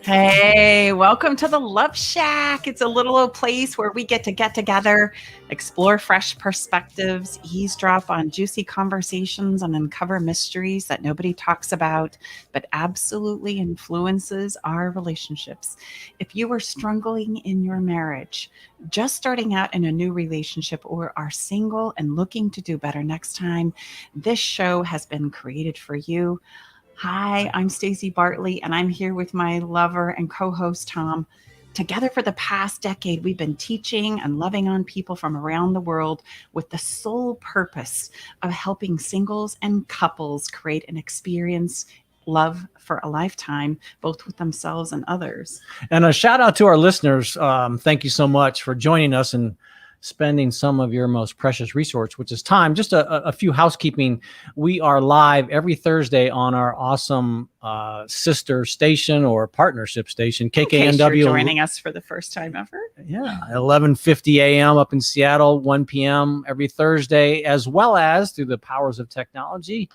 Hey, welcome to the Love Shack. It's a little old place where we get together, explore fresh perspectives, eavesdrop on juicy conversations, and uncover mysteries that nobody talks about, but absolutely influences our relationships. If you are struggling in your marriage, just starting out in a new relationship, or are single and looking to do better next time, this show has been created for you. Hi, I'm Stacey Bartley, and I'm here with my lover and co-host Tom. Together for the past decade, we've been teaching and loving on people from around the world with the sole purpose of helping singles and couples create an experience, love for a lifetime, both with themselves and others. And a shout out to our listeners. Thank you so much for joining us and spending some of your most precious resource, which is time. Just a few housekeeping. We are live every Thursday on our awesome sister station or partnership station, KKNW. You're joining us for the first time ever. Yeah, 11:50 a.m. up in Seattle, 1 p.m. every Thursday, as well as through the powers of technology.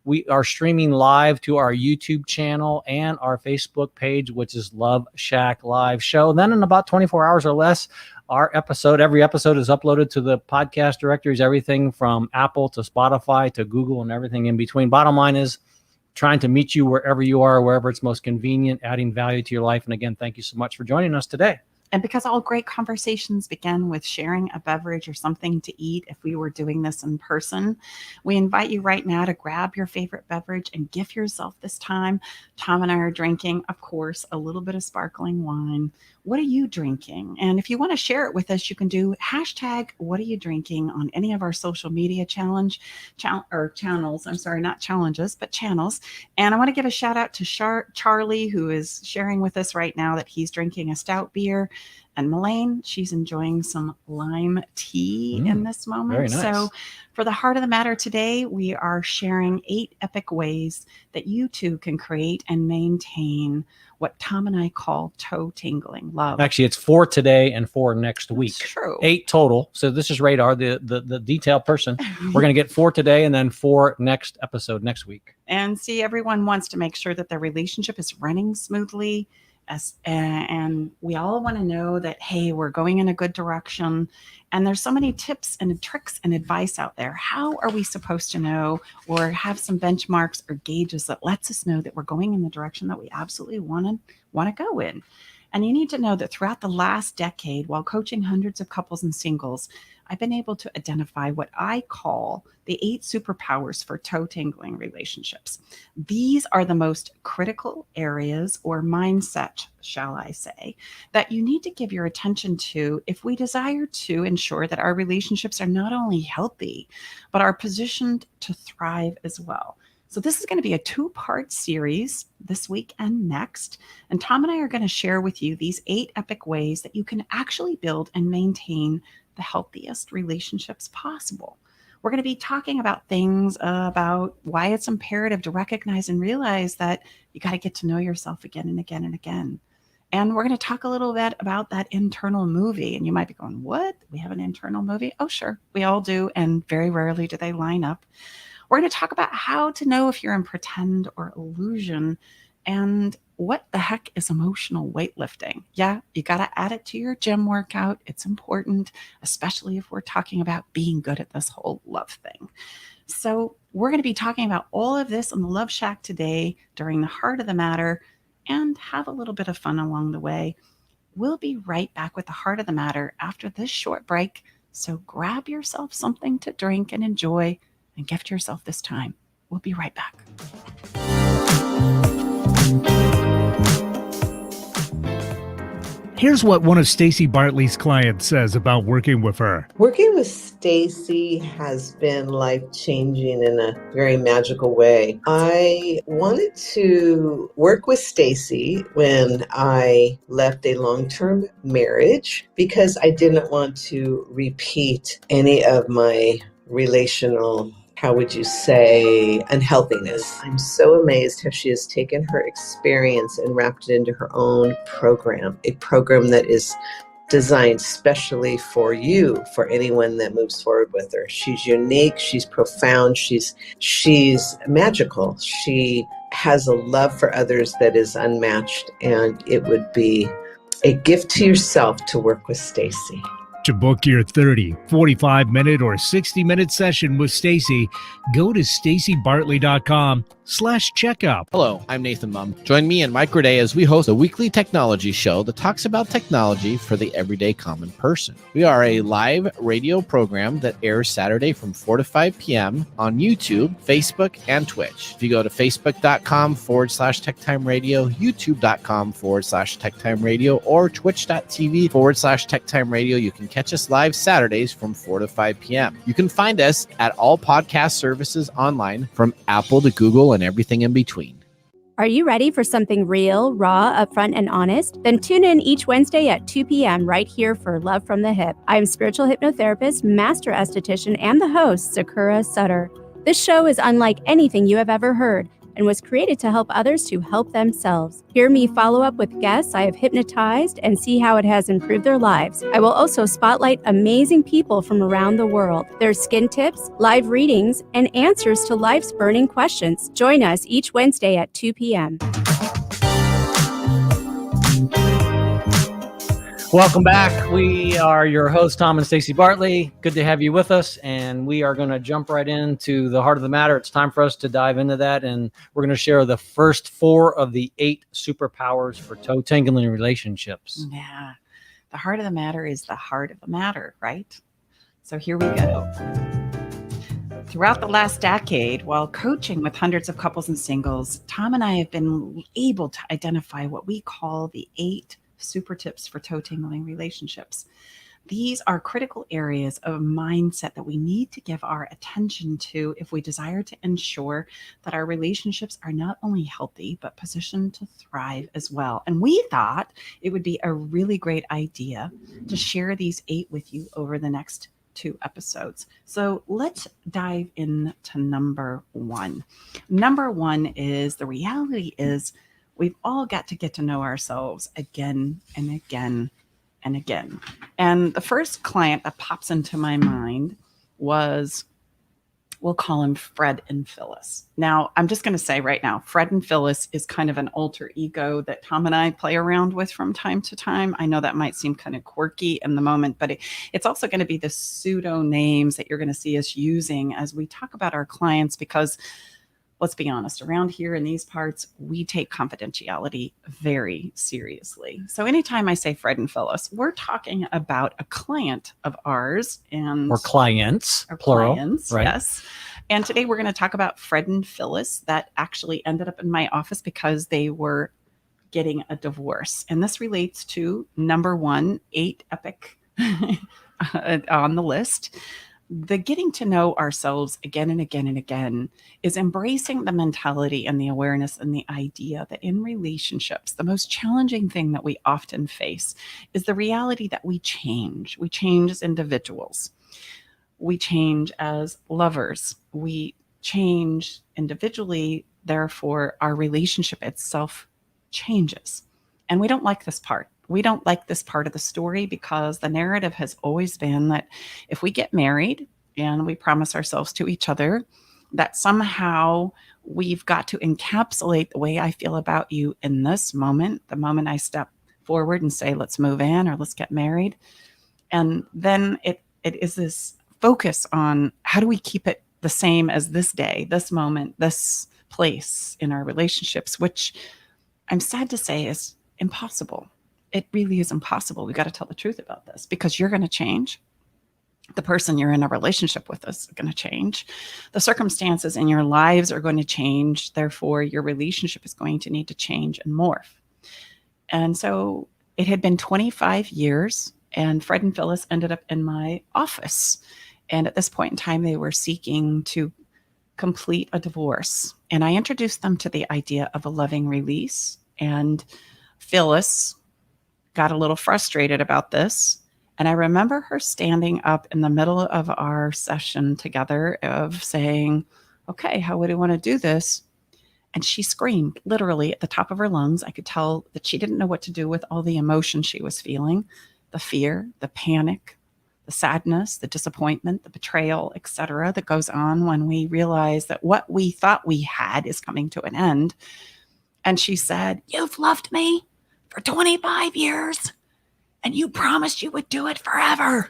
We are streaming live to our YouTube channel and our Facebook page, which is Love Shack Live Show. Then in about 24 hours or less, every episode is uploaded to the podcast directories, everything from Apple to Spotify to Google and everything in between. Bottom line is trying to meet you wherever you are, wherever it's most convenient, adding value to your life. And again, thank you so much for joining us today. And because all great conversations begin with sharing a beverage or something to eat, if we were doing this in person, we invite you right now to grab your favorite beverage and gift yourself this time. Tom and I are drinking, of course, a little bit of sparkling wine. What are you drinking? And if you want to share it with us, you can do hashtag what are you drinking on any of our social media channels. I'm sorry, not challenges, but channels. And I want to give a shout out to Charlie, who is sharing with us right now that he's drinking a stout beer. And Melaine, she's enjoying some lime tea in this moment. Very nice. So for the heart of the matter today, we are sharing 8 epic ways that you too can create and maintain what Tom and I call toe tingling love. Actually, it's 4 today and 4 next week. That's true. 8 total. So this is Radar, the detailed person. We're going to get 4 today and then 4 next episode next week. And see, everyone wants to make sure that their relationship is running smoothly. And we all want to know that, hey, we're going in a good direction. And there's so many tips and tricks and advice out there. How are we supposed to know or have some benchmarks or gauges that lets us know that we're going in the direction that we absolutely want to go in? And you need to know that throughout the last decade, while coaching hundreds of couples and singles, I've been able to identify what I call the 8 superpowers for toe tingling relationships. These are the most critical areas or mindset, shall I say, that you need to give your attention to if we desire to ensure that our relationships are not only healthy, but are positioned to thrive as well. So this is going to be a 2-part series this week and next. And Tom and I are going to share with you these 8 epic ways that you can actually build and maintain the healthiest relationships possible. We're going to be talking about things about why it's imperative to recognize and realize that you got to get to know yourself again and again and again. And we're going to talk a little bit about that internal movie. And you might be going, what? We have an internal movie? Oh, sure. We all do. And very rarely do they line up. We're going to talk about how to know if you're in pretend or illusion and what the heck is emotional weightlifting. Yeah, you got to add it to your gym workout. It's important, especially if we're talking about being good at this whole love thing. So we're going to be talking about all of this on the Love Shack today during the heart of the matter and have a little bit of fun along the way. We'll be right back with the heart of the matter after this short break. So grab yourself something to drink and enjoy and gift yourself this time. We'll be right back. Here's what one of Stacey Bartley's clients says about working with her. Working with Stacey has been life-changing in a very magical way. I wanted to work with Stacey when I left a long-term marriage because I didn't want to repeat any of my relational, how would you say, unhealthiness. I'm so amazed how she has taken her experience and wrapped it into her own program, a program that is designed specially for you, for anyone that moves forward with her. She's unique, she's profound, she's magical. She has a love for others that is unmatched, and it would be a gift to yourself to work with Stacy. To book your 30, 45-minute, or 60-minute session with Stacy, go to stacybartley.com/checkup. Hello, I'm Nathan Mum. Join me and Mike Raday as we host a weekly technology show that talks about technology for the everyday common person. We are a live radio program that airs Saturday from 4 to 5 p.m. on YouTube, Facebook, and Twitch. If you go to facebook.com/TechTime Radio, youtube.com/TechTime Radio, or twitch.tv/TechTime Radio, you can catch us live Saturdays from 4 to 5 p.m. You can find us at all podcast services online, from Apple to Google and everything in between. Are you ready for something real, raw, upfront, and honest? Then tune in each Wednesday at 2 p.m. right here for Love from the Hip. I am spiritual hypnotherapist, master esthetician, and the host, Sakura Sutter. This show is unlike anything you have ever heard and was created to help others to help themselves. Hear me follow up with guests I have hypnotized and see how it has improved their lives. I will also spotlight amazing people from around the world, their skin tips, live readings, and answers to life's burning questions. Join us each Wednesday at 2 p.m. Welcome back. We are your hosts, Tom and Stacy Bartley. Good to have you with us, and we are going to jump right into the heart of the matter. It's time for us to dive into that, and we're going to share the first 4 of the 8 superpowers for toe tingling relationships. Yeah. The heart of the matter is the heart of the matter, right? So here we go. Throughout the last decade, while coaching with hundreds of couples and singles, Tom and I have been able to identify what we call the 8 super tips for toe tingling relationships. These are critical areas of mindset that we need to give our attention to if we desire to ensure that our relationships are not only healthy, but positioned to thrive as well. And we thought it would be a really great idea to share these 8 with you over the next 2 episodes. So let's dive into number 1. Number 1 is, the reality is, we've all got to get to know ourselves again and again and again. And the first client that pops into my mind was, we'll call him Fred and Phyllis. Now, I'm just going to say right now, Fred and Phyllis is kind of an alter ego that Tom and I play around with from time to time. I know that might seem kind of quirky in the moment, but it's also going to be the pseudo names that you're going to see us using as we talk about our clients, because let's be honest, around here in these parts, we take confidentiality very seriously. So anytime I say Fred and Phyllis, we're talking about a client of ours, and Or clients, plural. clients, right? yes. And today we're going to talk about Fred and Phyllis that actually ended up in my office because they were getting a divorce. And this relates to number 1, 8 epic on the list. The getting to know ourselves again and again and again is embracing the mentality and the awareness and the idea that in relationships, the most challenging thing that we often face is the reality that we change. We change as individuals. We change as lovers. We change individually. Therefore, our relationship itself changes. And we don't like this part. We don't like this part of the story because the narrative has always been that if we get married and we promise ourselves to each other, that somehow we've got to encapsulate the way I feel about you in this moment, the moment I step forward and say, let's move in or let's get married. And then it is this focus on how do we keep it the same as this day, this moment, this place in our relationships, which I'm sad to say is impossible. It really is impossible. We got to tell the truth about this because you're going to change. The person you're in a relationship with is going to change. The circumstances in your lives are going to change. Therefore, your relationship is going to need to change and morph. And so it had been 25 years, and Fred and Phyllis ended up in my office. And at this point in time, they were seeking to complete a divorce. And I introduced them to the idea of a loving release. And Phyllis got a little frustrated about this. And I remember her standing up in the middle of our session together of saying, okay, how would I want to do this? And she screamed literally at the top of her lungs. I could tell that she didn't know what to do with all the emotion she was feeling, the fear, the panic, the sadness, the disappointment, the betrayal, etc., that goes on when we realize that what we thought we had is coming to an end. And she said, "You've loved me for 25 years and you promised you would do it forever."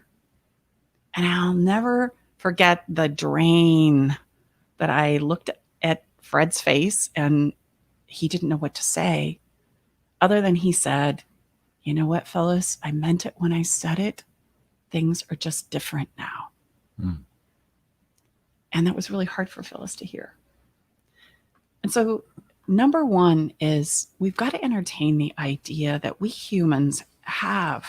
And I'll never forget the drain that I looked at Fred's face, and he didn't know what to say other than he said, "You know what, Phyllis? I meant it when I said it. Things are just different now." And that was really hard for Phyllis to hear. And so, number one is we've got to entertain the idea that we humans have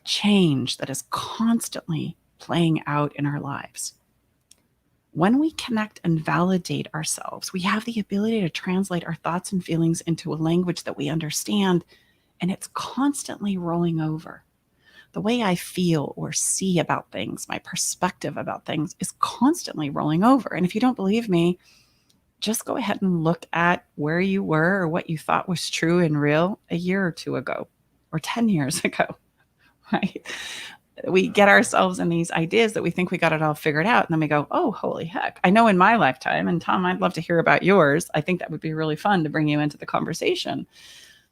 change that is constantly playing out in our lives. When we connect and validate ourselves, we have the ability to translate our thoughts and feelings into a language that we understand, and it's constantly rolling over. The way I feel or see about things, my perspective about things, is constantly rolling over. And if you don't believe me, just go ahead and look at where you were or what you thought was true and real a year or two ago or 10 years ago, right? We get ourselves in these ideas that we think we got it all figured out. And then we go, oh, holy heck. I know in my lifetime, and Tom, I'd love to hear about yours. I think that would be really fun to bring you into the conversation.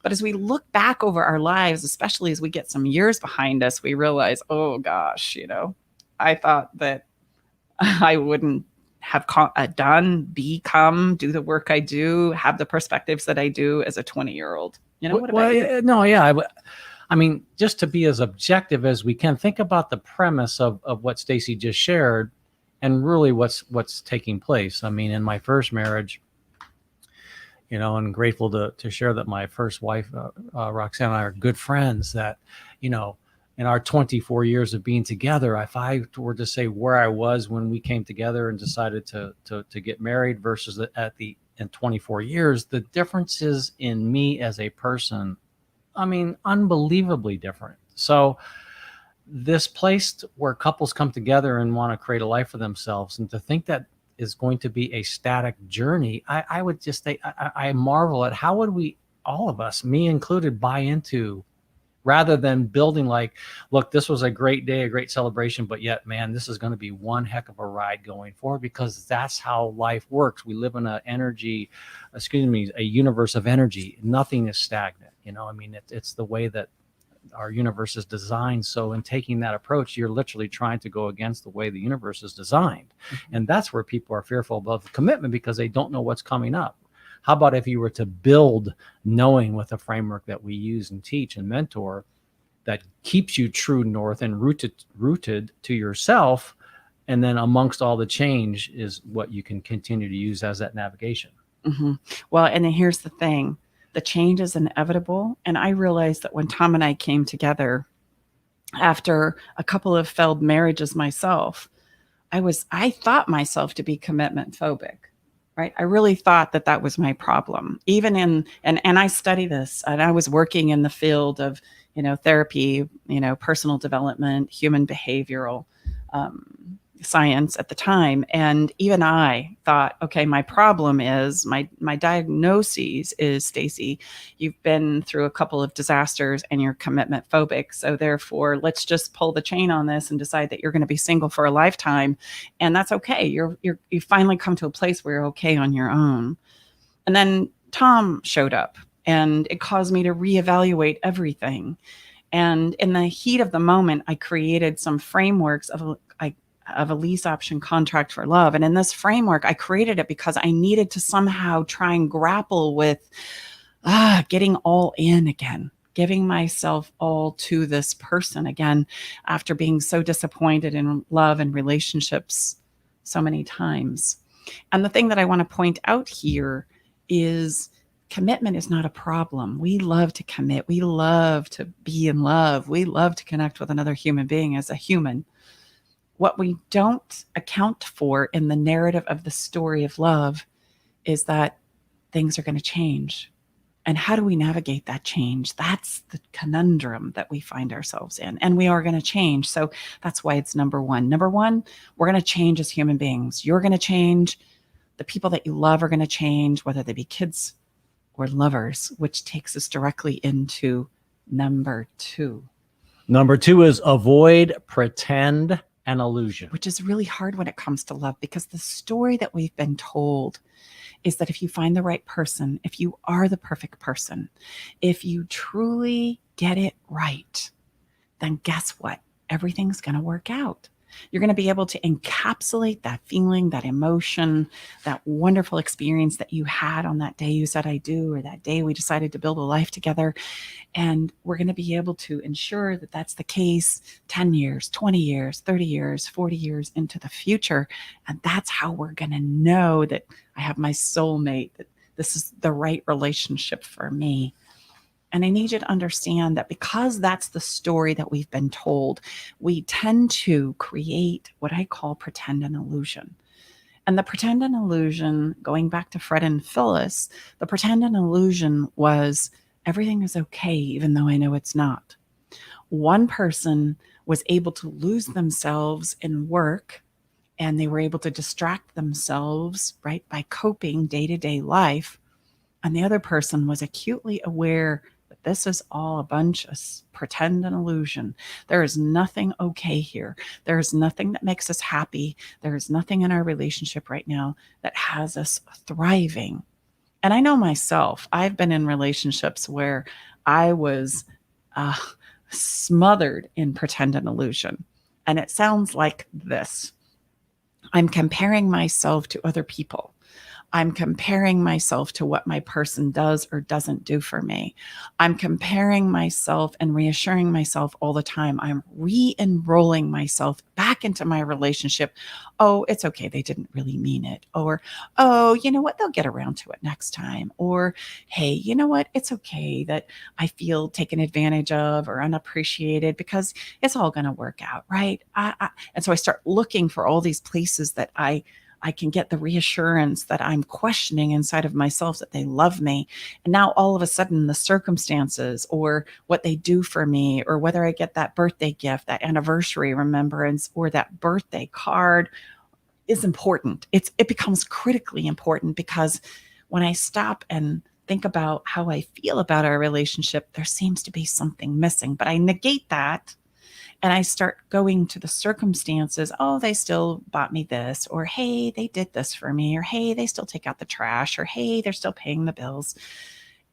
But as we look back over our lives, especially as we get some years behind us, we realize, oh gosh, I thought that I wouldn't have become, do the work I do, have the perspectives that I do as a 20-year-old. What about you? No, yeah. I mean, just to be as objective as we can, think about the premise of what Stacey just shared and really what's taking place. I mean, in my first marriage, and grateful to share that my first wife, Roxanne, and I are good friends, that, in our 24 years of being together, if I were to say where I was when we came together and decided to get married versus in 24 years, the differences in me as a person, I mean, unbelievably different. So this place where couples come together and want to create a life for themselves, and to think that is going to be a static journey, I would just say, I marvel at how would we, all of us, me included, buy into, rather than building like, look, this was a great day, a great celebration, but yet, man, this is going to be one heck of a ride going forward, because that's how life works. We live in a universe of energy. Nothing is stagnant. It's the way that our universe is designed. So in taking that approach, you're literally trying to go against the way the universe is designed. Mm-hmm. And that's where people are fearful of the commitment, because they don't know what's coming up. How about if you were to build knowing with a framework that we use and teach and mentor that keeps you true north and rooted to yourself, and then amongst all the change is what you can continue to use as that navigation. Mm-hmm. Well, and then here's the thing. The change is inevitable. And I realized that when Tom and I came together after a couple of failed marriages myself, I thought myself to be commitment phobic, right? I really thought that was my problem. Even and I study this, and I was working in the field of, therapy, personal development, human behavioral science at the time. And even I thought, okay, my problem is my diagnosis is, Stacey, you've been through a couple of disasters and you're commitment phobic. So therefore, let's just pull the chain on this and decide that you're going to be single for a lifetime. And that's okay. You finally come to a place where you're okay on your own. And then Tom showed up, and it caused me to reevaluate everything. And in the heat of the moment, I created some frameworks of a lease option contract for love. And in this framework, I created it because I needed to somehow try and grapple with getting all in again, giving myself all to this person again, after being so disappointed in love and relationships so many times. And the thing that I want to point out here is commitment is not a problem. We love to commit. We love to be in love. We love to connect with another human being as a human. What we don't account for in the narrative of the story of love is that things are going to change. And how do we navigate that change? That's the conundrum that we find ourselves in. And we are going to change. So that's why it's number one. Number one, we're going to change as human beings. You're going to change. The people that you love are going to change, whether they be kids or lovers, which takes us directly into number two. Number 2 is avoid pretend and illusion. which is really hard when it comes to love, because the story that we've been told is that if you find the right person, if you are the perfect person, if you truly get it right, then guess what? Everything's going to work out. You're going to be able to encapsulate that feeling, that emotion, that wonderful experience that you had on that day you said I do, or that day we decided to build a life together. And we're going to be able to ensure that that's the case 10 years, 20 years, 30 years, 40 years into the future. And that's how we're going to know that I have my soulmate, that this is the right relationship for me. And I need you to understand that because that's the story that we've been told, we tend to create what I call pretend and illusion. And the pretend and illusion, going back to Fred and Phyllis, the pretend and illusion was everything is okay, even though I know it's not. One person was able to lose themselves in work, and they were able to distract themselves, right, by coping day-to-day life. And the other person was acutely aware that this is all a bunch of pretend and illusion. There is nothing okay here. There is nothing that makes us happy. There is nothing in our relationship right now that has us thriving. And I know myself, I've been in relationships where I was smothered in pretend and illusion. And it sounds like this. I'm comparing myself to other people. I'm comparing myself to what my person does or doesn't do for me. I'm comparing myself and reassuring myself all the time. I'm re-enrolling myself back into my relationship. Oh, it's okay. They didn't really mean it. Or, oh, you know what? They'll get around to it next time. Or, hey, you know what? It's okay that I feel taken advantage of or unappreciated, because it's all going to work out, right? And so I start looking for all these places that I can get the reassurance that I'm questioning inside of myself that they love me. And now all of a sudden the circumstances or what they do for me, or whether I get that birthday gift, that anniversary remembrance, or that birthday card is important. It becomes critically important, because when I stop and think about how I feel about our relationship, there seems to be something missing. But I negate that. And I start going to the circumstances. Oh, they still bought me this, or hey, they did this for me, or hey, they still take out the trash, or hey, they're still paying the bills.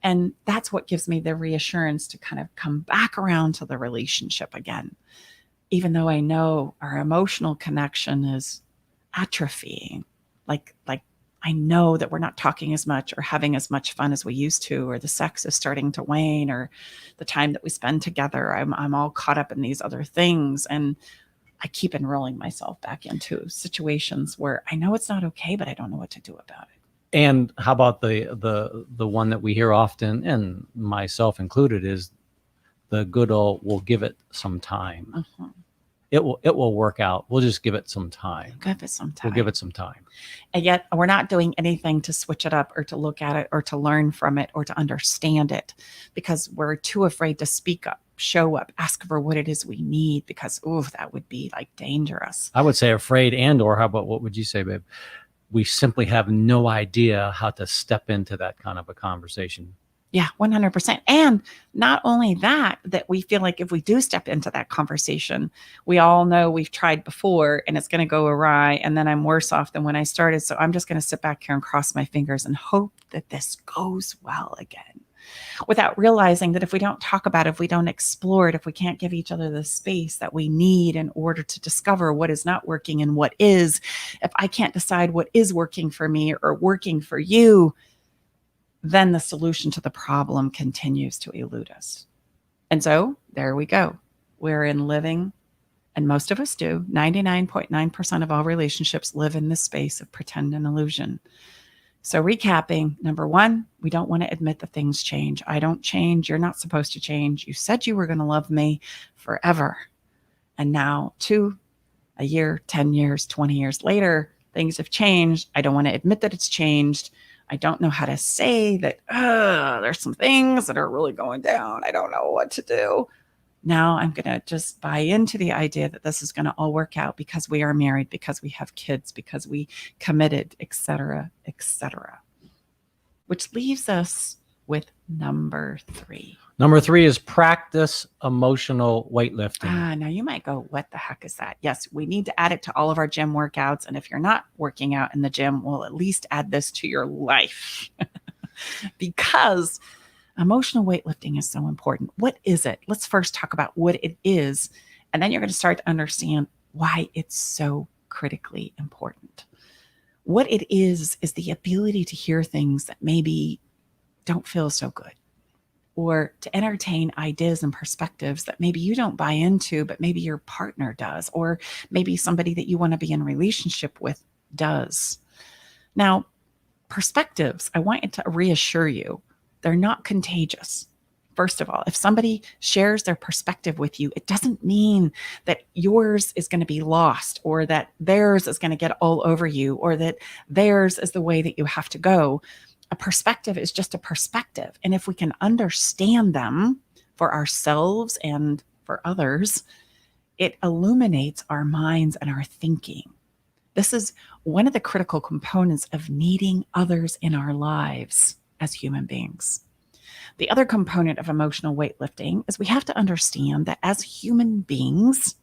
And that's what gives me the reassurance to kind of come back around to the relationship again, even though I know our emotional connection is atrophying. Like I know that we're not talking as much or having as much fun as we used to, or the sex is starting to wane, or the time that we spend together, I'm all caught up in these other things. And I keep enrolling myself back into situations where I know it's not okay, but I don't know what to do about it. And how about the one that we hear often, and myself included, is the good old, we'll give it some time. Uh-huh. It will work out. We'll just give it some time. Give it some time. We'll give it some time. And yet we're not doing anything to switch it up or to look at it or to learn from it or to understand it, because we're too afraid to speak up, show up, ask for what it is we need, because, that would be like dangerous. I would say afraid, and or how about, what would you say, babe? We simply have no idea how to step into that kind of a conversation. Yeah, 100%. And not only that we feel like if we do step into that conversation, we all know we've tried before and it's going to go awry. And then I'm worse off than when I started. So I'm just going to sit back here and cross my fingers and hope that this goes well again, without realizing that if we don't talk about it, if we don't explore it, if we can't give each other the space that we need in order to discover what is not working and what is, if I can't decide what is working for me or working for you, then the solution to the problem continues to elude us. And so there we go. We're in living, and most of us do, 99.9% of all relationships live in this space of pretend and illusion. So recapping, number one, we don't want to admit that things change. I don't change. You're not supposed to change. You said you were going to love me forever. And now 2, a year, 10 years, 20 years later, things have changed. I don't want to admit that it's changed. I don't know how to say that, there's some things that are really going down. I don't know what to do. Now I'm going to just buy into the idea that this is going to all work out because we are married, because we have kids, because we committed, et cetera, which leaves us with number 3. Number 3 is practice emotional weightlifting. Now you might go, what the heck is that? Yes, we need to add it to all of our gym workouts. And if you're not working out in the gym, we'll at least add this to your life because emotional weightlifting is so important. What is it? Let's first talk about what it is. And then you're going to start to understand why it's so critically important. What it is the ability to hear things that maybe don't feel so good, or to entertain ideas and perspectives that maybe you don't buy into, but maybe your partner does, or maybe somebody that you want to be in a relationship with does. Now, perspectives, I want to reassure you, they're not contagious. First of all, if somebody shares their perspective with you, it doesn't mean that yours is going to be lost, or that theirs is going to get all over you, or that theirs is the way that you have to go. A perspective is just a perspective. And if we can understand them for ourselves and for others, it illuminates our minds and our thinking. This is one of the critical components of needing others in our lives as human beings. The other component of emotional weightlifting is we have to understand that as human beings,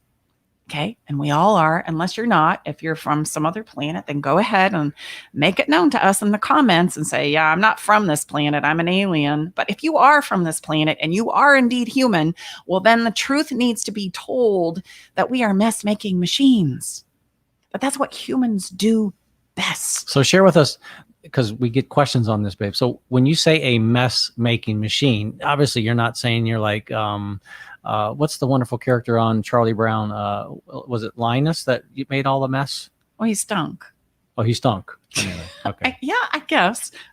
okay, and we all are, unless you're not, if you're from some other planet, then go ahead and make it known to us in the comments and say, yeah, I'm not from this planet, I'm an alien. But if you are from this planet and you are indeed human, well, then the truth needs to be told that we are mess-making machines. But that's what humans do best. So share with us, because we get questions on this, babe. So when you say a mess making machine, obviously you're not saying you're like, what's the wonderful character on Charlie Brown? Was it Linus that made all the mess? Oh, he stunk. Oh, he stunk. Anyway, okay.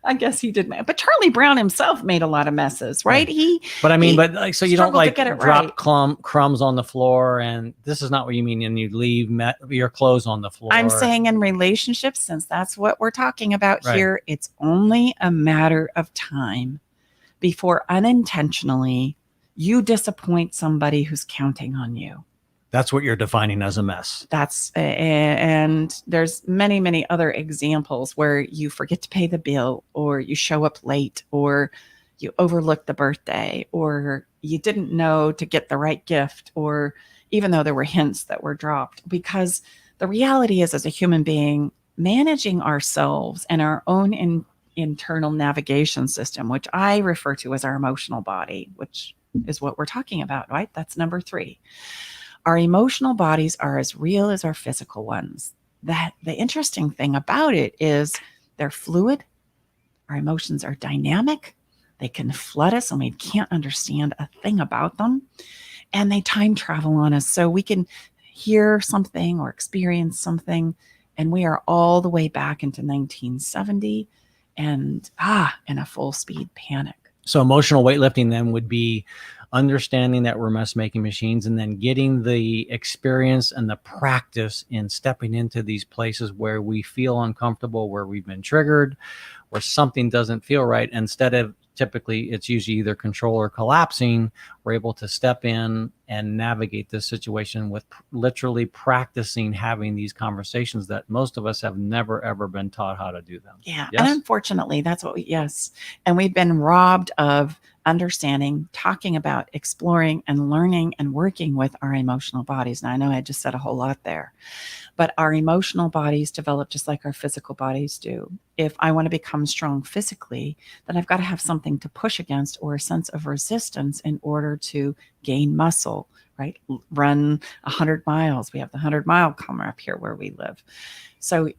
I guess he did. But Charlie Brown himself made a lot of messes, right? But I mean, so you don't like drop right. Crumbs on the floor, and this is not what you mean. And you leave your clothes on the floor. I'm saying in relationships, since that's what we're talking about here, it's only a matter of time before unintentionally you disappoint somebody who's counting on you. That's what you're defining as a mess. And there's many, many other examples where you forget to pay the bill, or you show up late, or you overlook the birthday, or you didn't know to get the right gift, or even though there were hints that were dropped. Because the reality is, as a human being, managing ourselves and our own internal navigation system, which I refer to as our emotional body, which is what we're talking about, right? That's number 3. Our emotional bodies are as real as our physical ones. The interesting thing about it is they're fluid. Our emotions are dynamic. They can flood us and we can't understand a thing about them. And they time travel on us. So we can hear something or experience something, and we are all the way back into 1970 and in a full speed panic. So emotional weightlifting then would be understanding that we're mess making machines, and then getting the experience and the practice in stepping into these places where we feel uncomfortable, where we've been triggered, where something doesn't feel right. Instead of typically it's usually either control or collapsing, we're able to step in and navigate this situation with literally practicing having these conversations that most of us have never, ever been taught how to do them. Yeah. Yes? And unfortunately, that's what and we've been robbed of understanding, talking about, exploring, and learning and working with our emotional bodies. Now, I know I just said a whole lot there, but our emotional bodies develop just like our physical bodies do. If I want to become strong physically, then I've got to have something to push against, or a sense of resistance, in order to gain muscle, right? Run 100 miles. We have the 100-mile comer up here where we live. So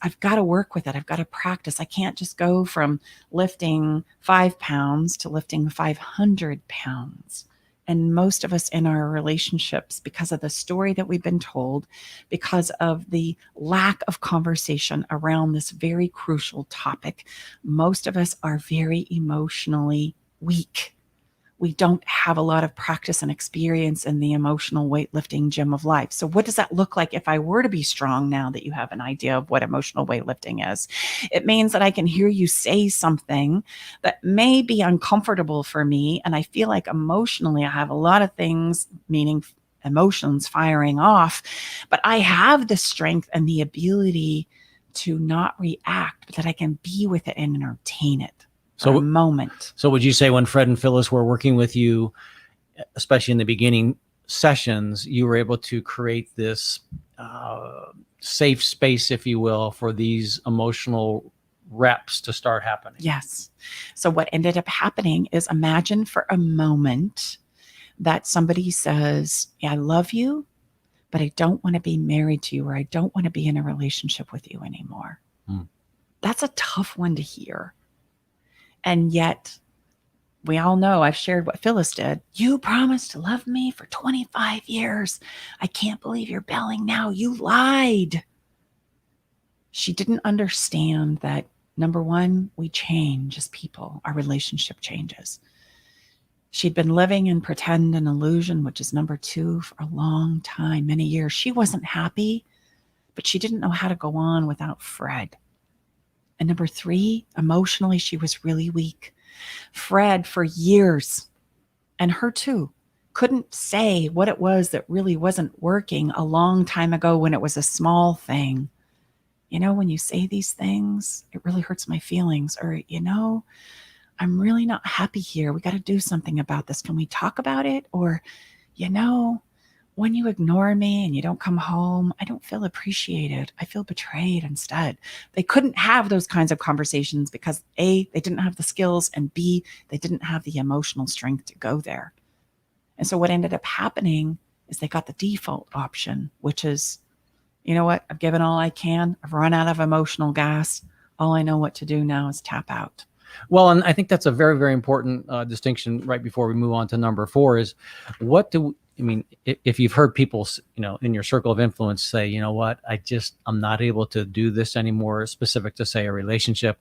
I've got to work with it. I've got to practice. I can't just go from lifting 5 pounds to lifting 500 pounds. And most of us in our relationships, because of the story that we've been told, because of the lack of conversation around this very crucial topic, most of us are very emotionally weak. We don't have a lot of practice and experience in the emotional weightlifting gym of life. So what does that look like if I were to be strong, now that you have an idea of what emotional weightlifting is? It means that I can hear you say something that may be uncomfortable for me, and I feel like emotionally I have a lot of things, meaning emotions, firing off, but I have the strength and the ability to not react, but that I can be with it and entertain it. for a moment. So would you say when Fred and Phyllis were working with you, especially in the beginning sessions, you were able to create this safe space, if you will, for these emotional reps to start happening? Yes. So what ended up happening is, imagine for a moment that somebody says, yeah, I love you, but I don't want to be married to you, or I don't want to be in a relationship with you anymore. That's a tough one to hear. And yet we all know, I've shared what Phyllis did. You promised to love me for 25 years. I can't believe you're bailing now. You lied. She didn't understand that, number one, we change as people. Our relationship changes. She'd been living in pretend and illusion, which is number two, for a long time, many years. She wasn't happy, but she didn't know how to go on without Fred. And number three, emotionally, she was really weak. Fred, for years, and her too, couldn't say what it was that really wasn't working a long time ago when it was a small thing. You know, when you say these things, it really hurts my feelings. Or, you know, I'm really not happy here. We got to do something about this. Can we talk about it? Or, you know, when you ignore me and you don't come home, I don't feel appreciated. I feel betrayed instead. They couldn't have those kinds of conversations because A, they didn't have the skills, and B, they didn't have the emotional strength to go there. And so what ended up happening is they got the default option, which is, you know what? I've given all I can. I've run out of emotional gas. All I know what to do now is tap out. Well, and I think that's a very, very important distinction right before we move on to number 4 is, what do I mean, if you've heard people, you know, in your circle of influence say, you know what, I'm not able to do this anymore, specific to, say, a relationship.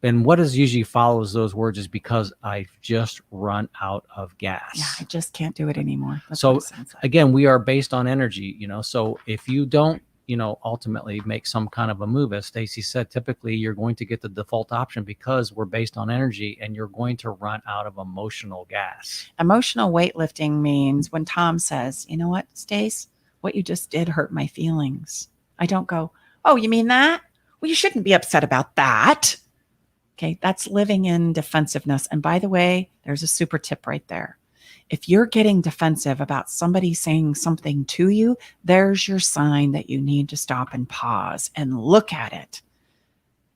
And what is usually follows those words is because I've just run out of gas. Yeah, I just can't do it anymore. That's so what it sounds like. Again, we are based on energy, you know, so if you don't, you know, ultimately make some kind of a move, as Stacy said, typically you're going to get the default option because we're based on energy, and you're going to run out of emotional gas. Emotional weightlifting means when Tom says, you know what, Stace, what you just did hurt my feelings. I don't go, oh, you mean that? Well, you shouldn't be upset about that. Okay, that's living in defensiveness. And by the way, there's a super tip right there. If you're getting defensive about somebody saying something to you, there's your sign that you need to stop and pause and look at it.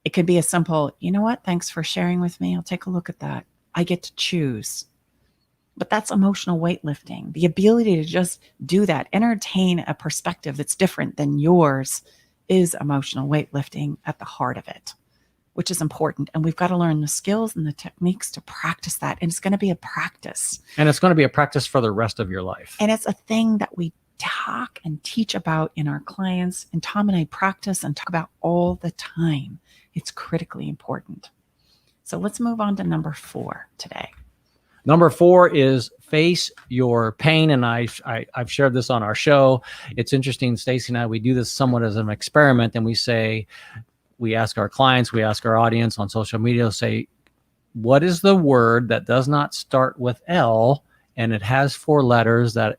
It could be a simple, you know what, thanks for sharing with me. I'll take a look at that. I get to choose. But that's emotional weightlifting. The ability to just do that, entertain a perspective that's different than yours, is emotional weightlifting at the heart of it, which is important. And we've got to learn the skills and the techniques to practice that. And it's going to be a practice. And it's going to be a practice for the rest of your life. And it's a thing that we talk and teach about in our clients. And Tom and I practice and talk about all the time. It's critically important. So let's move on to number 4 today. Number 4 is face your pain. And I've shared this on our show. It's interesting, Stacy and I, we do this somewhat as an experiment. And we ask our clients, we ask our audience on social media, say, what is the word that does not start with L and it has 4 letters that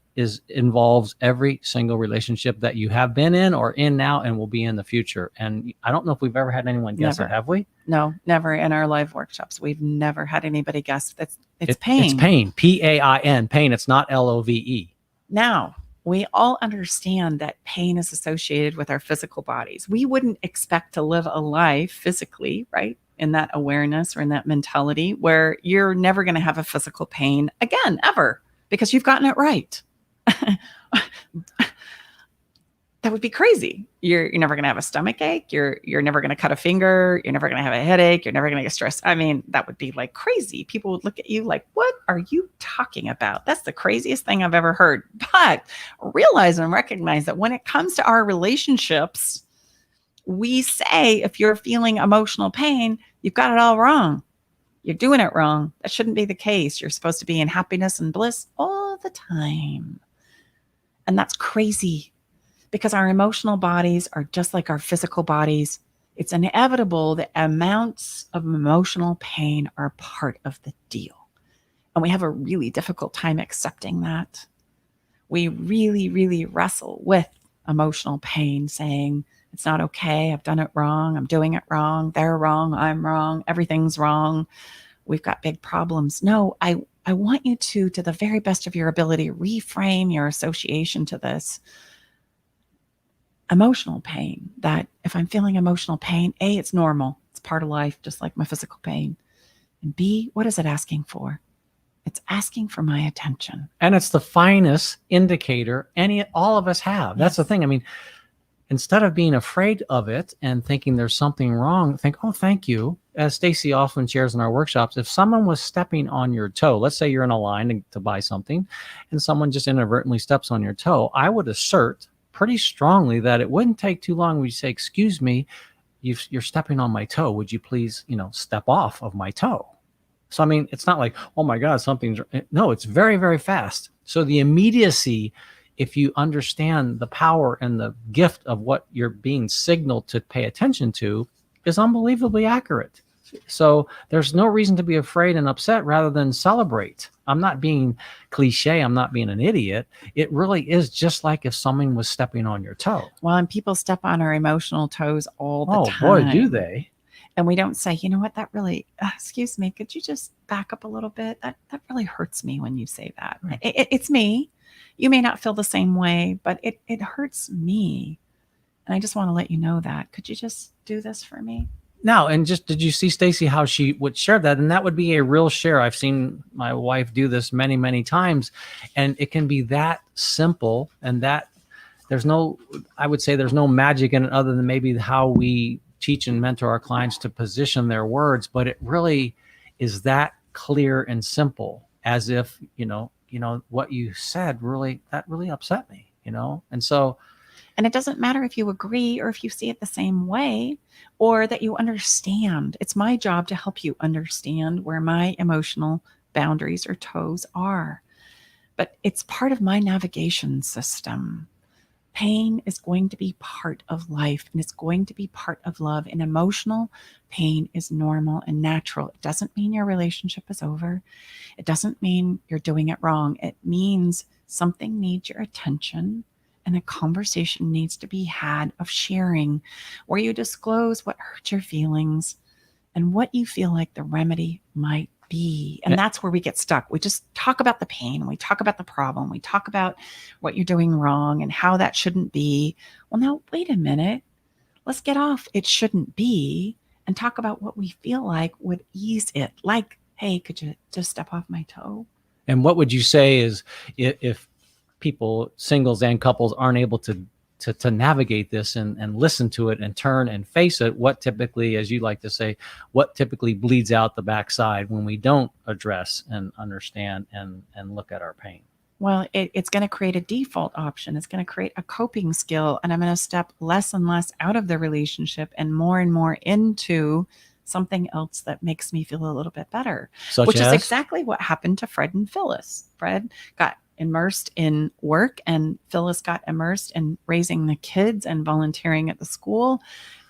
involves every single relationship that you have been in or in now and will be in the future? And I don't know if we've ever had anyone guess it, have we? No, never. In our live workshops, we've never had anybody guess. It's pain. It's pain, P-A-I-N, pain. It's not L-O-V-E. Now, we all understand that pain is associated with our physical bodies. We wouldn't expect to live a life physically, right, in that awareness or in that mentality where you're never going to have a physical pain again, ever, because you've gotten it right. That would be crazy. You're never going to have a stomach ache. You're never going to cut a finger. You're never going to have a headache. You're never going to get stressed. I mean, that would be like crazy. People would look at you like, what are you talking about? That's the craziest thing I've ever heard. But realize and recognize that when it comes to our relationships, we say, if you're feeling emotional pain, you've got it all wrong. You're doing it wrong. That shouldn't be the case. You're supposed to be in happiness and bliss all the time. And that's crazy. Because our emotional bodies are just like our physical bodies. It's inevitable that amounts of emotional pain are part of the deal. And we have a really difficult time accepting that. We really, really wrestle with emotional pain, saying, It's not okay. I've done it wrong. I'm doing it wrong. They're wrong. I'm wrong. Everything's wrong. We've got big problems. No, I want you to the very best of your ability, reframe your association to this emotional pain. That if I'm feeling emotional pain, A, it's normal. It's part of life, just like my physical pain. And B, what is it asking for? It's asking for my attention. And it's the finest indicator all of us have. That's the thing. I mean, instead of being afraid of it and thinking there's something wrong, think, oh, thank you. As Stacy often shares in our workshops, if someone was stepping on your toe, let's say you're in a line to buy something and someone just inadvertently steps on your toe, I would assert pretty strongly that it wouldn't take too long when you say, excuse me, you're stepping on my toe. Would you please, step off of my toe? So, I mean, it's not like, oh my God, no, it's very, very fast. So the immediacy, if you understand the power and the gift of what you're being signaled to pay attention to, is unbelievably accurate. So there's no reason to be afraid and upset rather than celebrate. I'm not being cliche. I'm not being an idiot. It really is just like if someone was stepping on your toe. Well, and people step on our emotional toes all the time. Oh boy, do they. And we don't say, you know what, that really, excuse me, could you just back up a little bit? That really hurts me when you say that. Right. It's me. You may not feel the same way, but it hurts me. And I just want to let you know that. Could you just do this for me? Now, and just did you see Stacy how she would share that? And that would be a real share. I've seen my wife do this many, many times. And it can be that simple, and that I would say there's no magic in it other than maybe how we teach and mentor our clients to position their words, but it really is that clear and simple, as if, what you said really upset me, and it doesn't matter if you agree or if you see it the same way or that you understand. It's my job to help you understand where my emotional boundaries or toes are, but it's part of my navigation system. Pain is going to be part of life, and it's going to be part of love. And emotional pain is normal and natural. It doesn't mean your relationship is over. It doesn't mean you're doing it wrong. It means something needs your attention, and a conversation needs to be had of sharing, where you disclose what hurt your feelings and what you feel like the remedy might be. And that's where we get stuck. We just talk about the pain. We talk about the problem. We talk about what you're doing wrong and how that shouldn't be. Well, now, wait a minute. Let's get off it shouldn't be and talk about what we feel like would ease it. Like, hey, could you just step off my toe? And what would you say is if people, singles and couples, aren't able to navigate this and listen to it and turn and face it, what typically, as you like to say, what typically bleeds out the backside when we don't address and understand and look at our pain? Well, it's going to create a default option. It's going to create a coping skill, and I'm going to step less and less out of the relationship and more into something else that makes me feel a little bit better, which is exactly what happened to Fred and Phyllis. Fred got immersed in work, and Phyllis got immersed in raising the kids and volunteering at the school.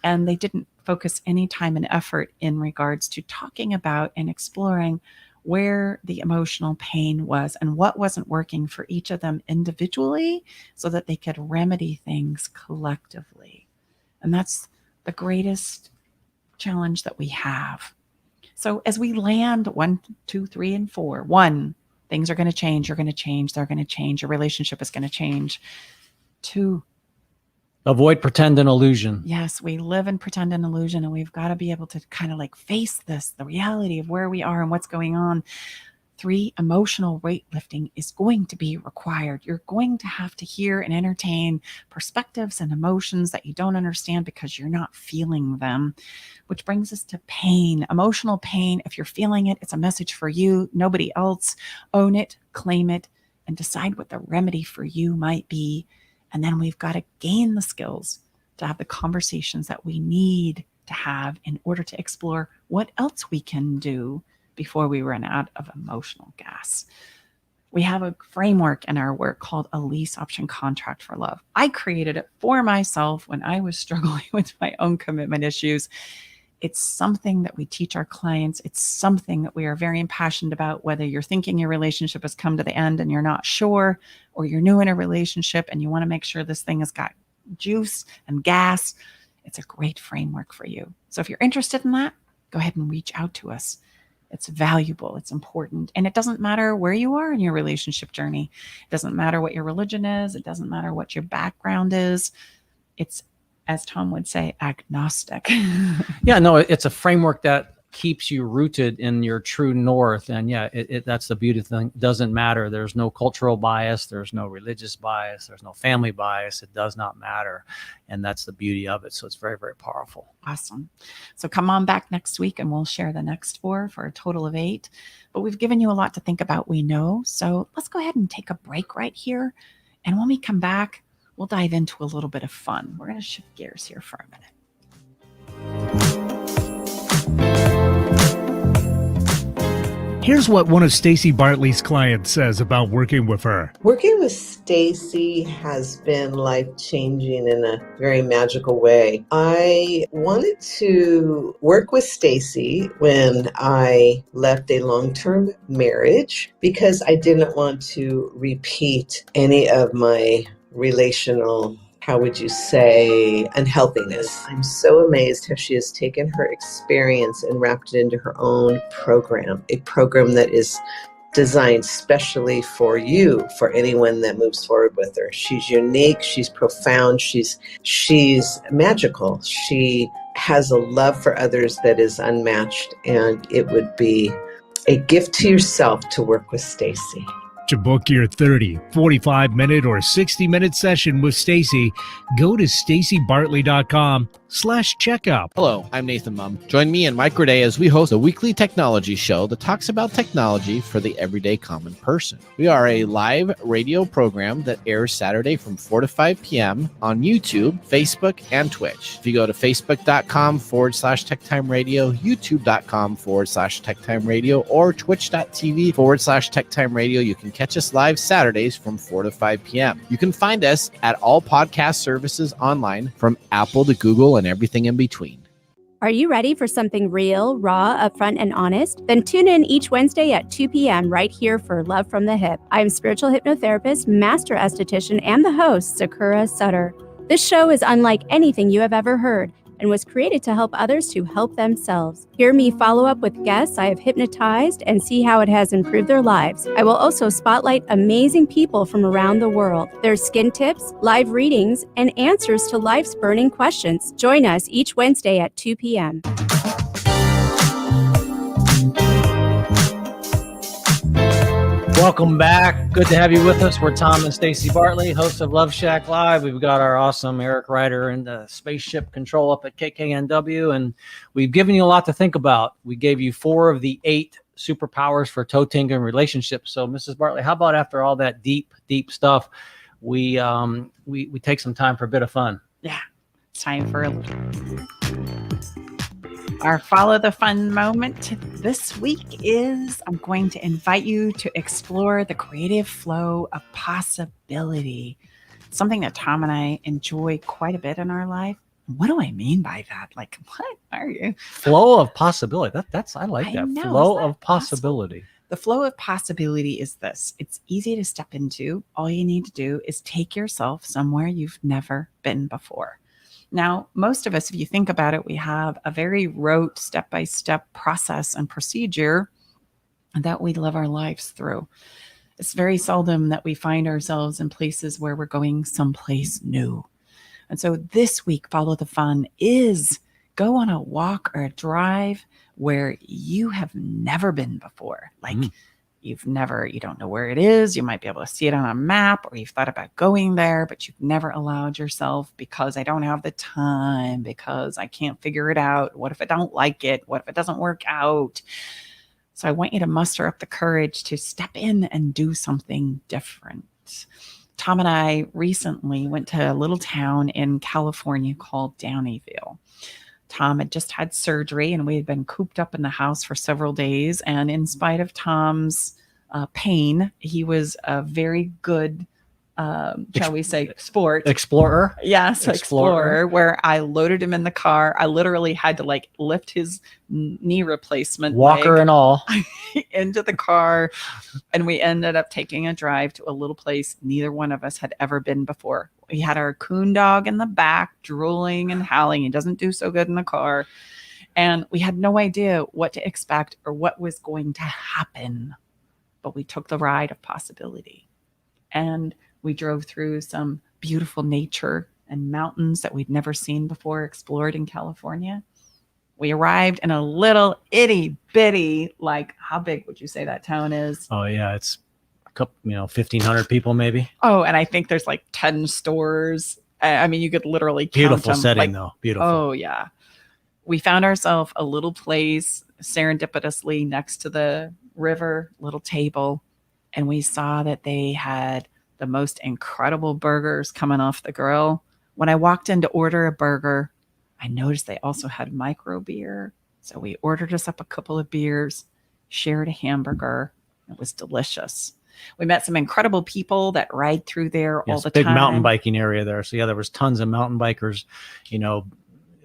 And they didn't focus any time and effort in regards to talking about and exploring where the emotional pain was and what wasn't working for each of them individually, so that they could remedy things collectively. And that's the greatest challenge that we have. So as we land 1, 2, 3, and 4, 1, things are going to change. You're going to change. They're going to change. Your relationship is going to change. 2, avoid pretend and illusion. Yes, we live in pretend and illusion, and we've got to be able to kind of like face this, the reality of where we are and what's going on. 3, emotional weightlifting is going to be required. You're going to have to hear and entertain perspectives and emotions that you don't understand because you're not feeling them, which brings us to pain. Emotional pain, if you're feeling it, it's a message for you, nobody else. Own it, claim it, and decide what the remedy for you might be. And then we've got to gain the skills to have the conversations that we need to have in order to explore what else we can do before we run out of emotional gas. We have a framework in our work called a lease option contract for love. I created it for myself when I was struggling with my own commitment issues. It's something that we teach our clients. It's something that we are very impassioned about, whether you're thinking your relationship has come to the end and you're not sure, or you're new in a relationship and you want to make sure this thing has got juice and gas. It's a great framework for you. So if you're interested in that, go ahead and reach out to us. It's valuable, it's important, and it doesn't matter where you are in your relationship journey. It doesn't matter what your religion is. It doesn't matter what your background is. It's, as Tom would say, agnostic. Yeah, no, it's a framework that keeps you rooted in your true north. And yeah, that's the beauty thing. It doesn't matter. There's no cultural bias. There's no religious bias. There's no family bias. It does not matter. And that's the beauty of it. So it's very, very powerful. Awesome. So come on back next week and we'll share the next 4 for a total of 8. But we've given you a lot to think about, we know. So let's go ahead and take a break right here. And when we come back, we'll dive into a little bit of fun. We're going to shift gears here for a minute. Here's what one of Stacy Bartley's clients says about working with her. Working with Stacy has been life-changing in a very magical way. I wanted to work with Stacy when I left a long-term marriage because I didn't want to repeat any of my relational, how would you say, unhealthiness. I'm so amazed how she has taken her experience and wrapped it into her own program, a program that is designed specially for you, for anyone that moves forward with her. She's unique, she's profound, she's magical. She has a love for others that is unmatched, and it would be a gift to yourself to work with Stacy. To book your 30, 45-minute, or 60-minute session with Stacy, go to stacybartley.com/checkup. Hello, I'm Nathan Mum. Join me and Mike Day as we host a weekly technology show that talks about technology for the everyday common person. We are a live radio program that airs Saturday from 4 to 5 p.m. on YouTube, Facebook, and Twitch. If you go to facebook.com/TechTimeRadio, youtube.com/TechTimeRadio, or twitch.tv/TechTimeRadio, you can catch us live Saturdays from 4 to 5 p.m. You can find us at all podcast services online, from Apple to Google and everything in between. Are you ready for something real, raw, upfront, and honest? Then tune in each Wednesday at 2 p.m. right here for Love from the Hip. I'm spiritual hypnotherapist, master esthetician, and the host, Sakura Sutter. This show is unlike anything you have ever heard and was created to help others to help themselves. Hear me follow up with guests I have hypnotized and see how it has improved their lives. I will also spotlight amazing people from around the world, their skin tips, live readings, and answers to life's burning questions. Join us each Wednesday at 2 p.m. Welcome back. Good to have you with us. We're Tom and Stacy Bartley, hosts of Love Shack Live. We've got our awesome Eric Ryder in the spaceship control up at KKNW, and we've given you a lot to think about. We gave you 4 of the 8 superpowers for toe tingling relationships. So, Mrs. Bartley, how about after all that deep stuff, we take some time for a bit of fun? Yeah, it's time for our follow the fun moment this week is I'm going to invite you to explore the creative flow of possibility, something that Tom and I enjoy quite a bit in our life. What do I mean by that? Like, what are you? Flow of possibility. That's I like that. Know, flow of possibility. The flow of possibility is this. It's easy to step into. All you need to do is take yourself somewhere you've never been before. Now, most of us, if you think about it, we have a very rote step-by-step process and procedure that we live our lives through. It's very seldom that we find ourselves in places where we're going someplace new. And so this week, Follow the Fun is go on a walk or a drive where you have never been before. Like you don't know where it is. You might be able to see it on a map, or you've thought about going there, but you've never allowed yourself because I don't have the time, because I can't figure it out. What if I don't like it? What if it doesn't work out? So I want you to muster up the courage to step in and do something different. Tom and I recently went to a little town in California called Downeyville. Tom had just had surgery and we had been cooped up in the house for several days. And in spite of Tom's pain, he was a very good, shall we say, explorer. Yes, explorer, where I loaded him in the car. I literally had to like lift his knee replacement walker and all into the car. And we ended up taking a drive to a little place neither one of us had ever been before. We had our coon dog in the back, drooling and howling. He doesn't do so good in the car. And we had no idea what to expect or what was going to happen. But we took the ride of possibility. And we drove through some beautiful nature and mountains that we'd never seen before, explored in California. We arrived in a little itty bitty, like, how big would you say that town is? Oh yeah, it's a couple, 1,500 people maybe. Oh, and I think there's like 10 stores. I mean, you could literally count Beautiful them. setting Like, though. Beautiful. oh yeah. We found ourselves a little place serendipitously next to the river, little table, and we saw that they had the most incredible burgers coming off the grill. When I walked in to order a burger, I noticed they also had micro beer. So we ordered us up a couple of beers, shared a hamburger. It was delicious. We met some incredible people that ride through there all the big time. mountain biking area there. So yeah, there was tons of mountain bikers,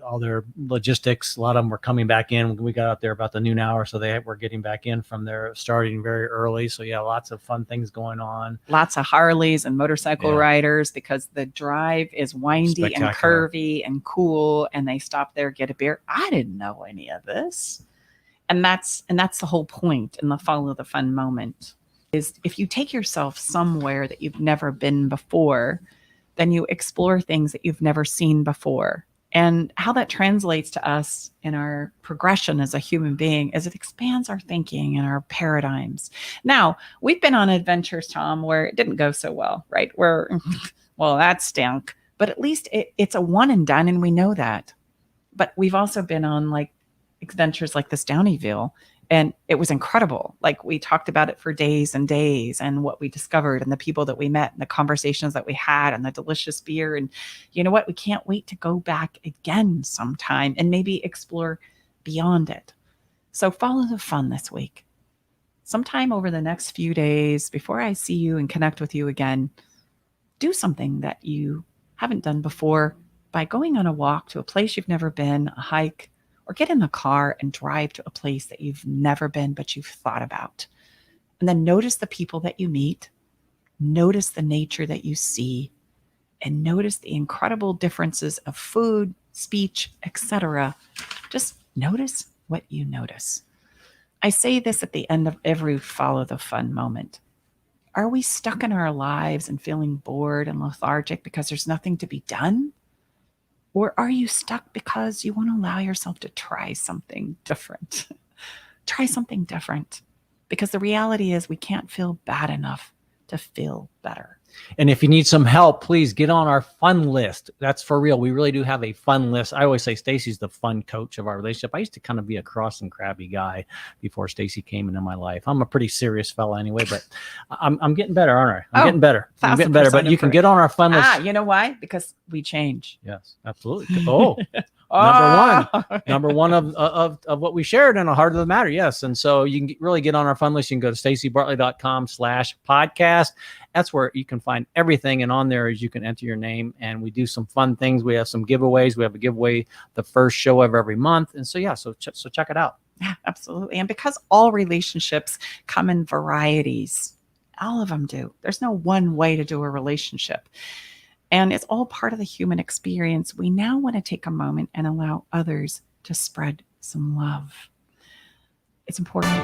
all their logistics. A lot of them were coming back in. We got out there about the noon hour, so they were getting back in from there, starting very early. So yeah, lots of fun things going on. Lots of Harleys and motorcycle Yeah. riders, because the drive is windy and Spectacular. curvy and cool. And they stop there, get a beer. I didn't know any of this. And that's the whole point in the follow the fun moment, is if you take yourself somewhere that you've never been before, then you explore things that you've never seen before. And how that translates to us in our progression as a human being is it expands our thinking and our paradigms. Now, we've been on adventures, Tom, where it didn't go so well, right? Where, well, that stunk. But at least it's a one and done, and we know that. But we've also been on like adventures like this Downeyville, and it was incredible. Like, we talked about it for days and days, and what we discovered and the people that we met and the conversations that we had and the delicious beer. And you know what? We can't wait to go back again sometime and maybe explore beyond it. So follow the fun this week. Sometime over the next few days, before I see you and connect with you again, do something that you haven't done before by going on a walk to a place you've never been, a hike, or get in the car and drive to a place that you've never been, but you've thought about. And then notice the people that you meet, notice the nature that you see, and notice the incredible differences of food, speech, etc. Just notice what you notice. I say this at the end of every follow the fun moment. Are we stuck in our lives and feeling bored and lethargic because there's nothing to be done? Or are you stuck because you want to allow yourself to try something different? Try something different. Because the reality is we can't feel bad enough to feel better. And if you need some help, please get on our fun list. That's for real. We really do have a fun list. I always say Stacy's the fun coach of our relationship. I used to kind of be a cross and crabby guy before Stacy came into my life. I'm a pretty serious fella anyway, but I'm getting better, aren't I? I'm getting better. I'm getting better. But you can get on our fun list. You know why? Because we change. Yes, absolutely. Oh, number one of what we shared in a Heart of the Matter. Yes. And so you can really get on our fun list. You can go to stacybartley.com/podcast. That's where you can find everything. And on there is you can enter your name, and we do some fun things. We have some giveaways. We have a giveaway the first show of every month. And so, yeah, so check it out. Yeah, absolutely. And because all relationships come in varieties, all of them do. There's no one way to do a relationship. And it's all part of the human experience. We now want to take a moment and allow others to spread some love. It's important.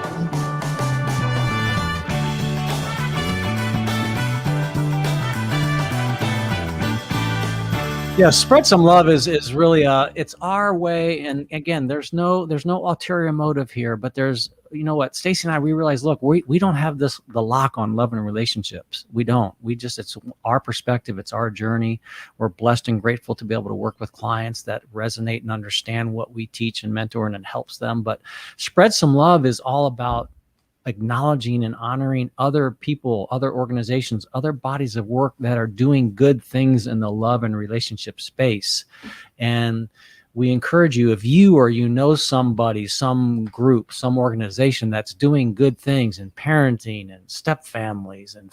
Yeah, spread some love is really it's our way. And again, there's no ulterior motive here, but there's, you know what, Stacy and I, we realize, look, we don't have the lock on love and relationships. We don't. It's our perspective. It's our journey. We're blessed and grateful to be able to work with clients that resonate and understand what we teach and mentor, and it helps them. But spread some love is all about acknowledging and honoring other people, other organizations, other bodies of work that are doing good things in the love and relationship space. And we encourage you, if you or you know somebody, some group, some organization that's doing good things in parenting and step families and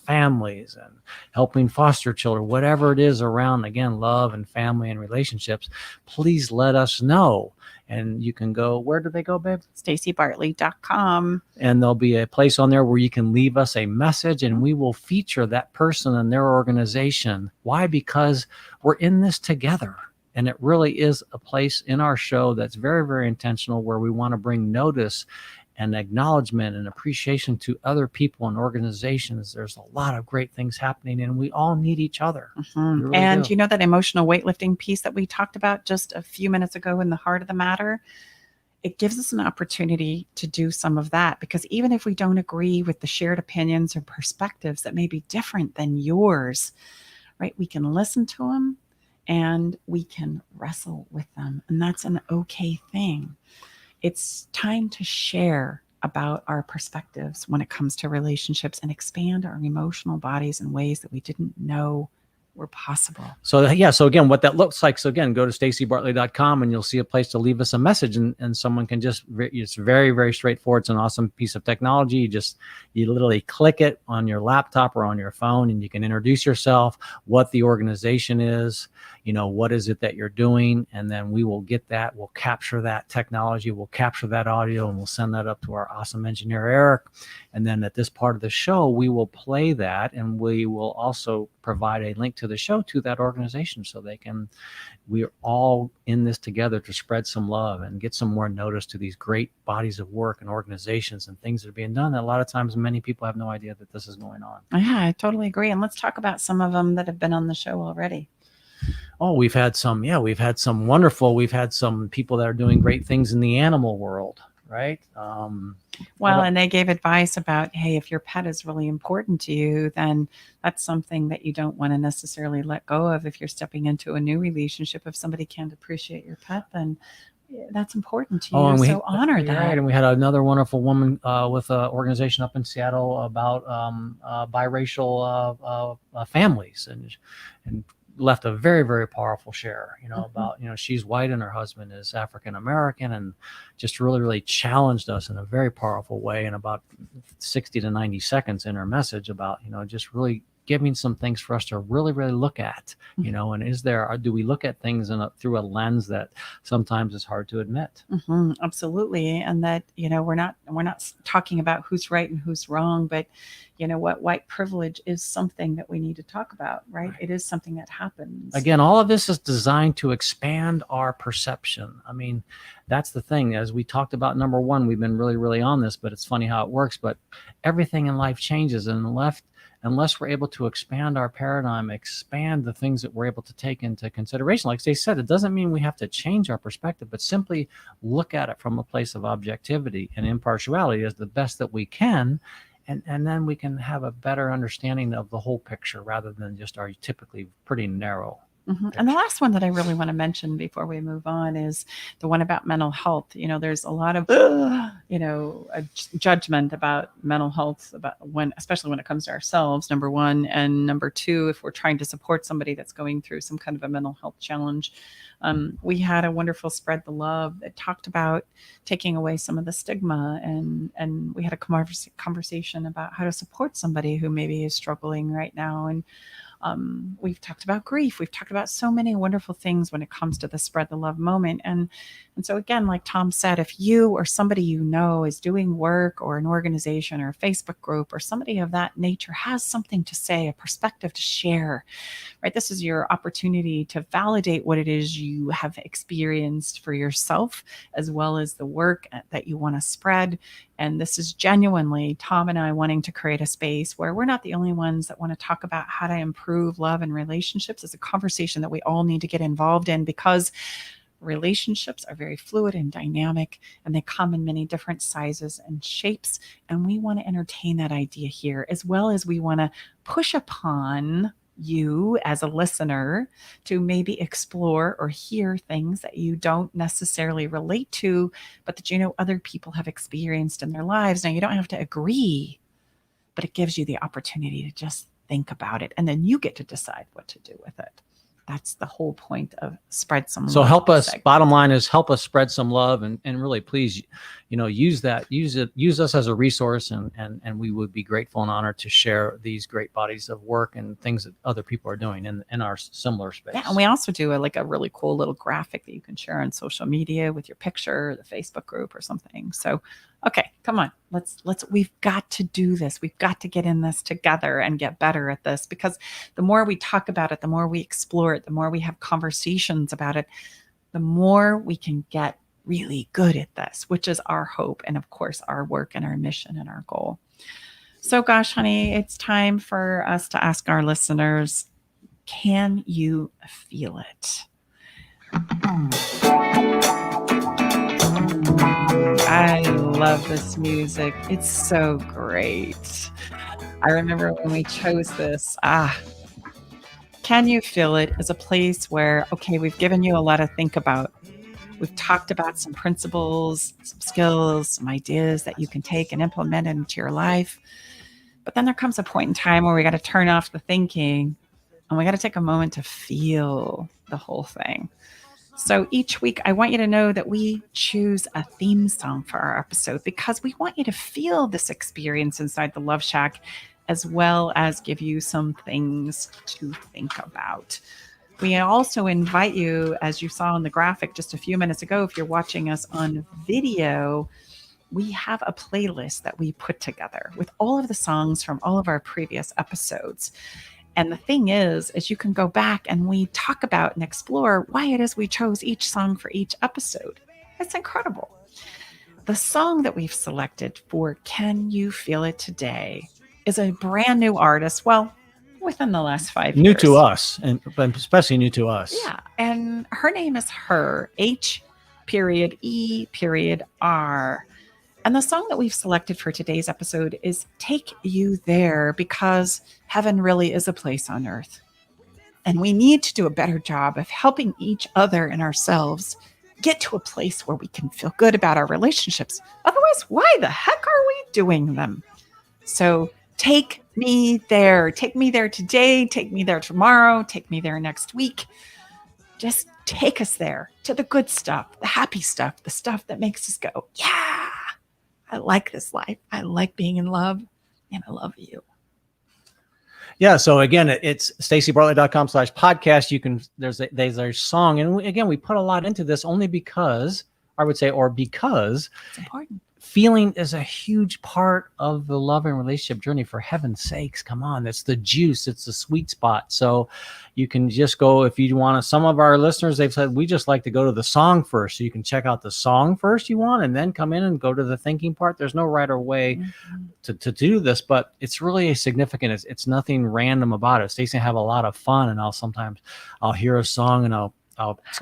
helping foster children, whatever it is around, again, love and family and relationships, please let us know. And you can go, where do they go, babe? StacyBartley.com. And there'll be a place on there where you can leave us a message, and we will feature that person and their organization. Why? Because we're in this together. And it really is a place in our show that's very, very intentional, where we want to bring notice and acknowledgement and appreciation to other people and organizations. There's a lot of great things happening, and we all need each other. Mm-hmm. Really And do. you know that emotional weightlifting piece that we talked about just a few minutes ago in the heart of the matter? It gives us an opportunity to do some of that, because even if we don't agree with the shared opinions or perspectives that may be different than yours, right, we can listen to them and we can wrestle with them. And that's an okay thing. It's time to share about our perspectives when it comes to relationships and expand our emotional bodies in ways that we didn't know were possible. So yeah, so again, what that looks like. So again, go to StacyBartley.com and you'll see a place to leave us a message, and someone can just, it's very, very straightforward. It's an awesome piece of technology. You literally click it on your laptop or on your phone, and you can introduce yourself, what the organization is, what is it that you're doing, and then we will get that. We'll capture that technology, we'll capture that audio, and we'll send that up to our awesome engineer, Eric. And then at this part of the show, we will play that, and we will also provide a link to the show to that organization, so we're all in this together to spread some love and get some more notice to these great bodies of work and organizations and things that are being done that a lot of times many people have no idea that this is going on. Yeah, I totally agree. And let's talk about some of them that have been on the show already. Oh, we've had some people that are doing great things in the animal world, right? Well, and they gave advice about, hey, if your pet is really important to you, then that's something that you don't want to necessarily let go of. If you're stepping into a new relationship, if somebody can't appreciate your pet, then that's important to you. And so honor that. Right, and we had another wonderful woman with an organization up in Seattle about biracial families, and left a very, very powerful share, about, she's white and her husband is African American, and just really, really challenged us in a very powerful way in about 60 to 90 seconds in her message about, just really giving some things for us to really, really look at, and do we look at things through a lens that sometimes is hard to admit? Mm-hmm, absolutely. And that, we're not talking about who's right and who's wrong, but what, white privilege is something that we need to talk about, right? It is something that happens. Again, all of this is designed to expand our perception. I mean, that's the thing. As we talked about, number one, we've been really, really on this, but it's funny how it works. But everything in life changes, and unless we're able to expand our paradigm, expand the things that we're able to take into consideration. Like they said, it doesn't mean we have to change our perspective, but simply look at it from a place of objectivity and impartiality as the best that we can. And then we can have a better understanding of the whole picture rather than just our typically pretty narrow. Mm-hmm. And the last one that I really want to mention before we move on is the one about mental health. There's a lot of, a judgment about mental health, especially when it comes to ourselves, number one. And number two, if we're trying to support somebody that's going through some kind of a mental health challenge. We had a wonderful Spread the Love that talked about taking away some of the stigma. And we had a conversation about how to support somebody who maybe is struggling right now. And we've talked about grief. We've talked about so many wonderful things when it comes to the Spread the Love moment. And so again, like Tom said, if you or somebody is doing work, or an organization or a Facebook group or somebody of that nature has something to say, a perspective to share, right? This is your opportunity to validate what it is you have experienced for yourself, as well as the work that you want to spread. And this is genuinely Tom and I wanting to create a space where we're not the only ones that want to talk about how to improve love and relationships. It's a conversation that we all need to get involved in, because relationships are very fluid and dynamic, and they come in many different sizes and shapes. And we want to entertain that idea here, as well as we want to push upon you as a listener to maybe explore or hear things that you don't necessarily relate to, but that other people have experienced in their lives. Now, you don't have to agree, but it gives you the opportunity to just think about it, and then you get to decide what to do with it. That's the whole point of Spread Some Love. So help us, segment. bottom line is help us spread some love, and really please, use us as a resource, and we would be grateful and honored to share these great bodies of work and things that other people are doing in our similar space. Yeah, and we also do a really cool little graphic that you can share on social media with your picture, the Facebook group or something. So, okay, come on, we've got to do this. We've got to get in this together and get better at this, because the more we talk about it, the more we explore it, the more we have conversations about it, the more we can get really good at this, which is our hope and, of course, our work and our mission and our goal. So, gosh, honey, it's time for us to ask our listeners, can you feel it? I love this music. It's so great. I remember when we chose this. Can you feel it is a place where, okay, we've given you a lot to think about. We've talked about some principles, some skills, some ideas that you can take and implement into your life. But then there comes a point in time where we got to turn off the thinking and we got to take a moment to feel the whole thing. So each week, I want you to know that we choose a theme song for our episode because we want you to feel this experience inside the Love Shack, as well as give you some things to think about. We also invite you, as you saw in the graphic just a few minutes ago, if you're watching us on video, we have a playlist that we put together with all of the songs from all of our previous episodes. And the thing is you can go back and we talk about and explore why it is we chose each song for each episode. It's incredible. The song that we've selected for Can You Feel It Today is a brand new artist. Well, within the last 5 years. New to us, and especially new to us. Yeah. And her name is Her, H.E.R. And the song that we've selected for today's episode is Take You There, because heaven really is a place on earth. And we need to do a better job of helping each other and ourselves get to a place where we can feel good about our relationships. Otherwise, why the heck are we doing them? So take me there. Take me there today. Take me there tomorrow. Take me there next week. Just take us there to the good stuff, the happy stuff, the stuff that makes us go, yeah, I like this life. I like being in love, and I love you. Yeah. So again, it's stacybartlett.com/podcast. You can, there's a song. And again, we put a lot into this only because because It's important. feeling is a huge part of the love and relationship journey. For heaven's sakes, come on. It's the juice. It's the sweet spot. So you can just go, if you want to, some of our listeners, they've said, we just like to go to the song first. So you can check out the song first you want, and then come in and go to the thinking part. There's no right or way to do this, but it's really significant. It's nothing random about it. Stacey and I have a lot of fun, and I'll hear a song and I'll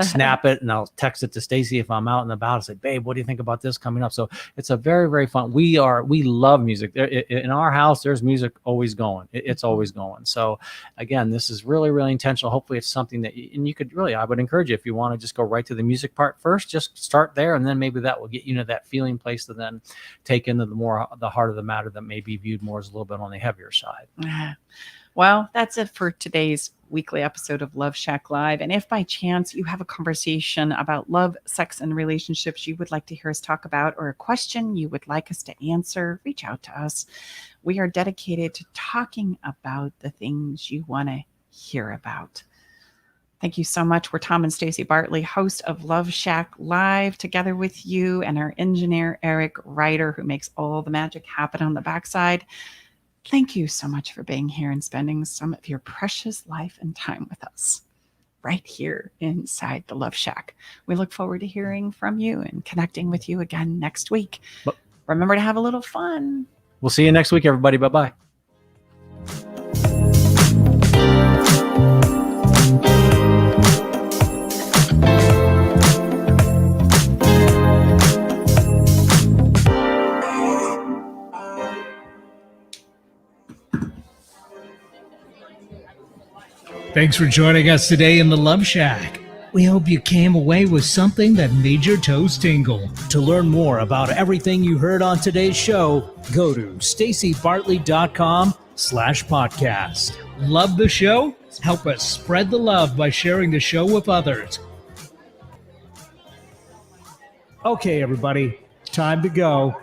snap it and I'll text it to Stacey if I'm out and about. I'll say, babe, what do you think about this coming up? So it's a very, very fun. We love music. In our house, there's music always going. It's always going. So again, this is really, really intentional. Hopefully it's something that you could really, I would encourage you, if you want to just go right to the music part first, just start there. And then maybe that will get you into that feeling place to then take into the heart of the matter that may be viewed more as a little bit on the heavier side. Well, that's it for today's weekly episode of Love Shack Live. And if by chance you have a conversation about love, sex, and relationships you would like to hear us talk about, or a question you would like us to answer, reach out to us. We are dedicated to talking about the things you want to hear about. Thank you so much. We're Tom and Stacey Bartlett, host of Love Shack Live, together with you and our engineer, Eric Ryder, who makes all the magic happen on the backside. Thank you so much for being here and spending some of your precious life and time with us right here inside the Love Shack. We look forward to hearing from you and connecting with you again next week. But remember to have a little fun. We'll see you next week, everybody. Bye-bye. Thanks for joining us today in the Love Shack. We hope you came away with something that made your toes tingle. To learn more about everything you heard on today's show, go to stacybartlett.com/podcast. Love the show? Help us spread the love by sharing the show with others. Okay, everybody, time to go.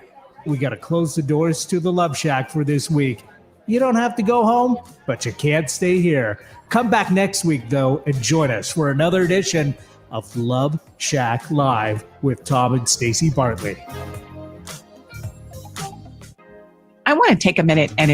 We got to close the doors to the Love Shack for this week. You don't have to go home, but you can't stay here. Come back next week, though, and join us for another edition of Love Shack Live with Tom and Stacey Bartley. I want to take a minute and